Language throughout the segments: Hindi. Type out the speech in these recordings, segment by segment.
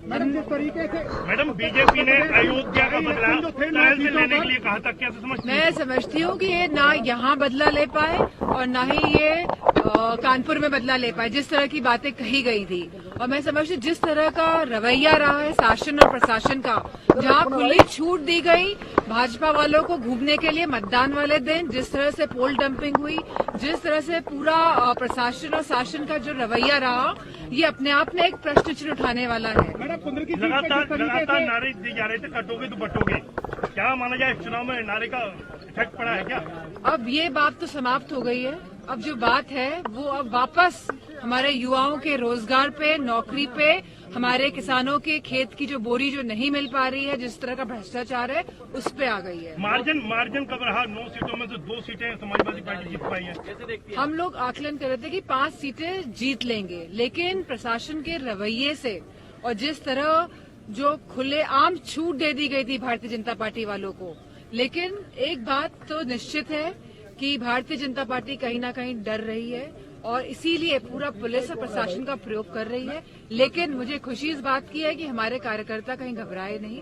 मैडम जिस तरीके से मैडम बीजेपी ने अयोध्या का बदला ट्रायल से लेने के लिए कहा था, क्या समझती हैं? मैं समझती हूँ कि ये ना यहाँ बदला ले पाए और ना ही ये कानपुर में बदला ले पाए, जिस तरह की बातें कही गई थी। और मैं समझती हूँ जिस तरह का रवैया रहा है शासन और प्रशासन का, जहाँ खुली छूट दी गई भाजपा वालों को घूमने के लिए मतदान वाले दिन, जिस तरह से पोल डंपिंग हुई, जिस तरह से पूरा प्रशासन और शासन का जो रवैया रहा, ये अपने आप में एक प्रश्न चिन्ह उठाने वाला है। मैडम कुंदर की सीट पे जिस तरीके लगातार से नारे दिए जा रहे थे, कटोगे तो बटोगे, क्या माना जाए चुनाव में नारे का इफेक्ट पड़ा है क्या? अब ये बात तो समाप्त हो गई है। अब जो बात है वो अब वापस हमारे युवाओं के रोजगार पे, नौकरी पे, हमारे किसानों के खेत की जो बोरी जो नहीं मिल पा रही है, जिस तरह का भ्रष्टाचार है, उस पे आ गई है। मार्जिन कब रहा? 9 सीटों में से 2 सीटें समाजवादी पार्टी जीत पाई है। हम लोग आकलन कर रहे थे कि 5 सीटें जीत लेंगे, लेकिन प्रशासन के रवैये से और जिस तरह जो खुलेआम छूट दे दी गई थी भारतीय जनता पार्टी वालों को, लेकिन एक बात तो निश्चित है कि भारतीय जनता पार्टी कहीं ना कहीं डर रही है और इसीलिए पूरा पुलिस और प्रशासन का प्रयोग कर रही है। लेकिन मुझे खुशी इस बात की है कि हमारे कार्यकर्ता कहीं घबराए नहीं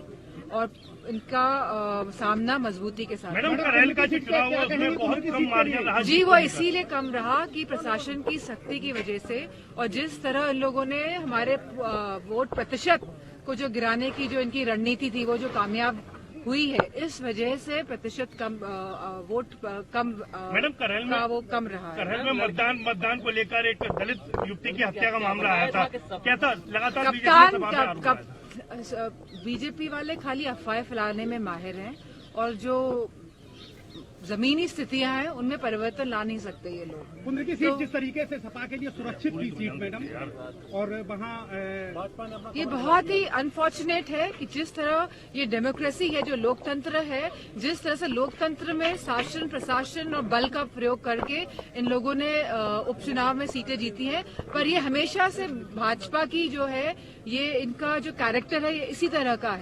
और इनका सामना मजबूती के साथ। मैडम करेल का जो चुनाव हुआ उसमें बहुत कम मार्जिन रहा जी, वो इसीलिए कम रहा कि प्रशासन की सख्ती की वजह से और जिस तरह इन लोगों ने हमारे वोट प्रतिशत को जो गिराने की जो इनकी रणनीति थी, वो जो कामयाब हुई है, इस वजह से प्रतिशत कम वोट कम मैडम करेल में वो कम रहा है। करेल में मतदान को लेकर एक दलित युवती की हत्या का मामला आया था, कैसा लगातार बीजेपी वाले खाली अफवाहें फैलाने में माहिर हैं और जो जमीनी स्थितियां हैं उनमें परिवर्तन ला नहीं सकते ये लोग। कुंदर की सीट जिस तरीके से सपा के लिए सुरक्षित थी सीट मैडम, और वहाँ ये बहुत ही अनफॉर्चुनेट है कि जिस तरह ये डेमोक्रेसी है, जो लोकतंत्र है, जिस तरह से लोकतंत्र में शासन प्रशासन और बल का प्रयोग करके इन लोगों ने उपचुनाव में सीटें जीती हैं। पर ये हमेशा से भाजपा की जो है, ये इनका जो कैरेक्टर है, ये इसी तरह का है।